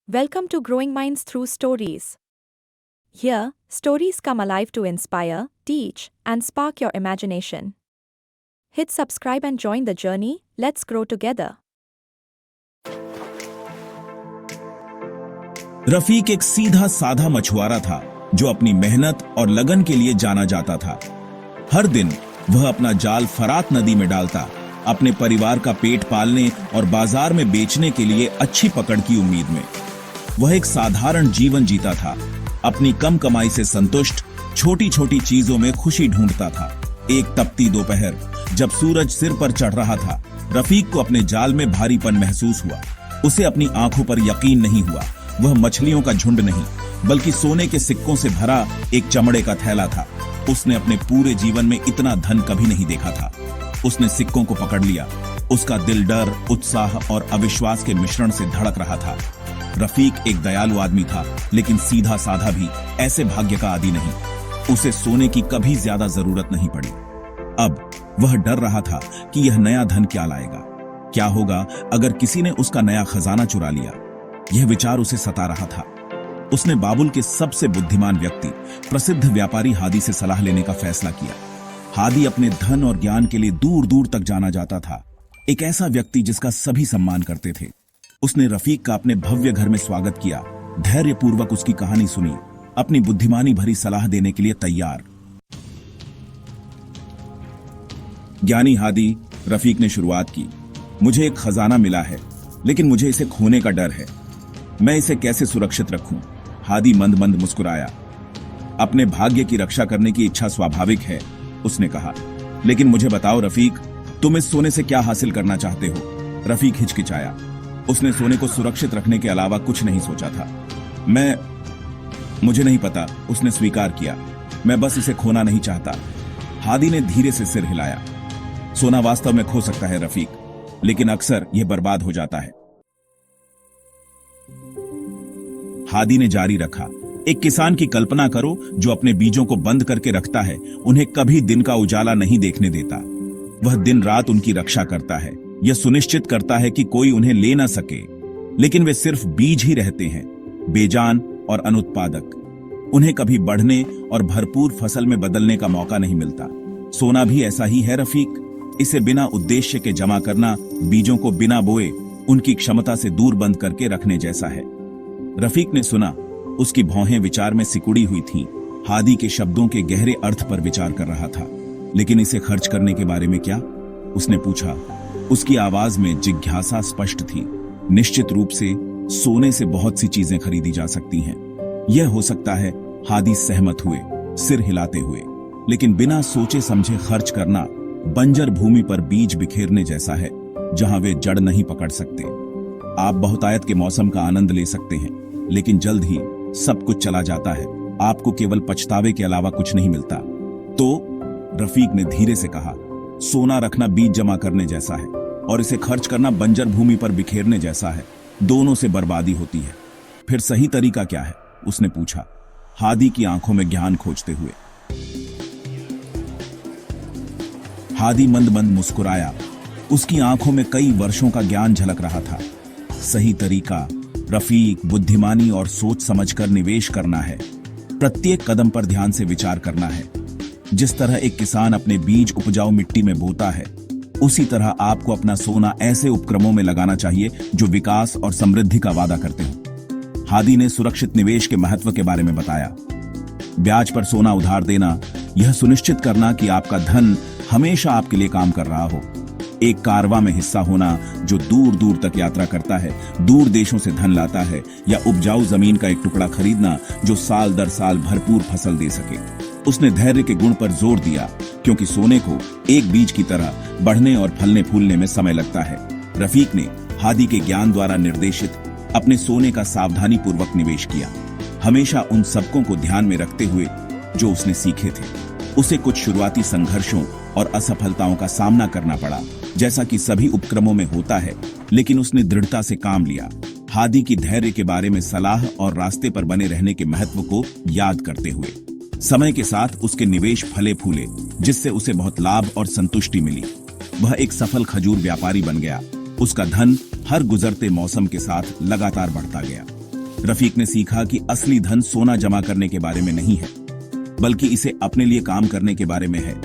Welcome to Growing Minds Through Stories. Here, stories come alive to inspire, teach, and spark your imagination. Hit subscribe and join the journey. Let's grow together. Rafiq एक सीधा साधा मछुआरा था जो अपनी मेहनत और लगन के लिए जाना जाता था। हर दिन वह अपना जाल फरात नदी में डालता, अपने परिवार का पेट पालने और बाजार में बेचने के लिए अच्छी पकड़ की उम्मीद में। वह एक साधारण जीवन जीता था, अपनी कम कमाई से संतुष्ट, छोटी छोटी चीजों में खुशी ढूंढता था। एक तपती दोपहर जब सूरज सिर पर चढ़ रहा था, रफीक को अपने जाल में भारीपन महसूस हुआ। उसे अपनी आंखों पर यकीन नहीं हुआ। वह मछलियों का झुंड नहीं, बल्कि सोने के सिक्कों से भरा एक चमड़े का थैला था। उसने अपने पूरे जीवन में इतना धन कभी नहीं देखा था। उसने सिक्कों को पकड़ लिया। उसका दिल डर, उत्साह और अविश्वास के मिश्रण से धड़क रहा था। रफीक एक दयालु आदमी था, लेकिन सीधा साधा भी ऐसे भाग्य का आदी नहीं। उसे सोने की कभी ज्यादा जरूरत नहीं पड़ी। अब वह डर रहा था कि यह नया धन क्या लाएगा। क्या होगा अगर किसी ने उसका नया खजाना चुरा लिया। यह विचार उसे सता रहा था। उसने बाबुल के सबसे बुद्धिमान व्यक्ति, प्रसिद्ध व्यापारी हादी से सलाह लेने का फैसला किया। हादी अपने धन और ज्ञान के लिए दूर दूर तक जाना जाता था, एक ऐसा व्यक्ति जिसका सभी सम्मान करते थे। उसने रफीक का अपने भव्य घर में स्वागत किया, धैर्यपूर्वक उसकी कहानी सुनी, अपनी बुद्धिमानी भरी सलाह देने के लिए तैयार। ज्ञानी हादी, रफीक ने शुरुआत की, मुझे एक खजाना मिला है, लेकिन मुझे इसे खोने का डर है। मैं इसे कैसे सुरक्षित रखूं? हादी मंद मंद मुस्कुराया। अपने भाग्य की रक्षा करने की इच्छा स्वाभाविक है, उसने कहा, लेकिन मुझे बताओ रफीक, तुम इस सोने से क्या हासिल करना चाहते हो? रफीक हिचकिचाया। उसने सोने को सुरक्षित रखने के अलावा कुछ नहीं सोचा था। मुझे नहीं पता, उसने स्वीकार किया। मैं बस इसे खोना नहीं चाहता। हादी ने धीरे से सिर हिलाया। सोना वास्तव में खो सकता है रफीक, लेकिन अक्सर यह बर्बाद हो जाता है। हादी ने जारी रखा, एक किसान की कल्पना करो जो अपने बीजों को बंद करके रखता है, उन्हें कभी दिन का उजाला नहीं देखने देता। वह दिन रात उनकी रक्षा करता है, यह सुनिश्चित करता है कि कोई उन्हें ले ना सके। लेकिन वे सिर्फ बीज ही रहते हैं, बेजान और अनुत्पादक। उन्हें कभी बढ़ने और भरपूर फसल में बदलने का मौका नहीं मिलता। सोना भी ऐसा ही है रफीक। इसे बिना उद्देश्य के जमा करना, बीजों को बिना बोए उनकी क्षमता से दूर बंद करके रखने जैसा है। रफीक ने सुना, उसकी भौहें विचार में सिकुड़ी हुई थीं। हादी के शब्दों के गहरे अर्थ पर विचार कर रहा था। लेकिन इसे खर्च करने के बारे में क्या? उसने पूछा। उसकी आवाज में जिज्ञासा स्पष्ट थी। निश्चित रूप से सोने से बहुत सी चीजें खरीदी जा सकती हैं। यह हो सकता है। हादी सहमत हुए, सिर हिलाते हुए। लेकिन बिना सोचे समझे खर्च करना बंजर भूमि पर बीज बिखेरने जैसा है, जहां वे जड़ नहीं पकड़ सकते। आप बहुतायत के मौसम का आनंद ले सकते हैं, लेकिन जल्द ही सब कुछ चला जाता है। आपको केवल पछतावे के अलावा कुछ नहीं मिलता। तो रफीक ने धीरे से कहा, सोना रखना बीज जमा करने जैसा है, और इसे खर्च करना बंजर भूमि पर बिखेरने जैसा है। दोनों से बर्बादी होती है। फिर सही तरीका क्या है? उसने पूछा, हादी की आंखों में ज्ञान खोजते हुए। हादी मंद मंद मुस्कुराया। उसकी आंखों में कई वर्षों का ज्ञान झलक रहा था। सही तरीका रफीक, बुद्धिमानी और सोच समझकर निवेश करना है। प्रत्येक कदम पर ध्यान से विचार करना है। जिस तरह एक किसान अपने बीज उपजाऊ मिट्टी में बोता है, उसी तरह आपको अपना सोना ऐसे उपक्रमों में लगाना चाहिए जो विकास और समृद्धि का वादा करते हो। हादी ने सुरक्षित निवेश के महत्व के बारे में बताया। ब्याज पर सोना उधार देना, यह सुनिश्चित करना कि आपका धन हमेशा आपके लिए काम कर रहा हो। एक कारवां में हिस्सा होना जो दूर दूर तक यात्रा करता है, दूर देशों से धन लाता है, या उपजाऊ जमीन का एक टुकड़ा खरीदना जो साल दर साल भरपूर फसल दे सके। उसने धैर्य के गुण पर जोर दिया, क्योंकि सोने को एक बीज की तरह बढ़ने और फलने फूलने में समय लगता है। रफीक ने हादी के ज्ञान द्वारा निर्देशित अपने सोने का सावधानी पूर्वक निवेश किया, हमेशा उन सबकों को ध्यान में रखते हुए जो उसने सीखे थे। उसे कुछ शुरुआती संघर्षों और असफलताओं का सामना करना पड़ा, जैसा कि सभी उपक्रमों में होता है, लेकिन उसने दृढ़ता से काम लिया। हादी की धैर्य के बारे में सलाह और रास्ते पर बने रहने के महत्व को याद करते हुए समय के साथ उसके निवेश फले फूले, जिससे उसे बहुत लाभ और संतुष्टि मिली। वह एक सफल खजूर व्यापारी बन गया। उसका धन हर गुजरते मौसम के साथ लगातार बढ़ता गया। रफीक ने सीखा कि असली धन सोना जमा करने के बारे में नहीं है, बल्कि इसे अपने लिए काम करने के बारे में है।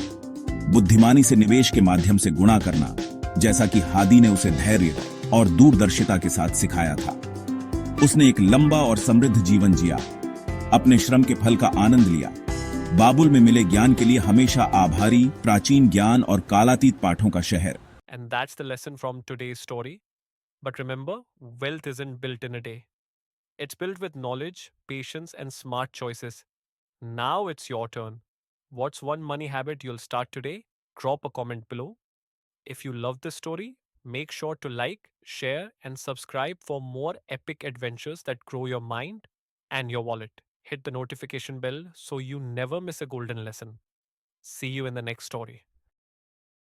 बुद्धिमानी से निवेश के माध्यम से गुणा करना, जैसा कि हादी ने उसे धैर्य और दूरदर्शिता के साथ सिखाया था। उसने एक लंबा और समृद्ध जीवन जिया, अपने श्रम के फल का आनंद लिया। बाबुल में मिले ज्ञान के लिए हमेशा आभारी, प्राचीन ज्ञान और कालातीत पाठों का शहर। And that's the lesson from today's story. But remember, wealth isn't built in a day. It's built with knowledge, patience, and smart choices. Now it's your turn. What's one money habit you'll start today? Drop a comment below. If you love this story, make sure to like, share, and subscribe for more epic adventures that grow your mind and your wallet. Hit the notification bell so you never miss a golden lesson. See you in the next story.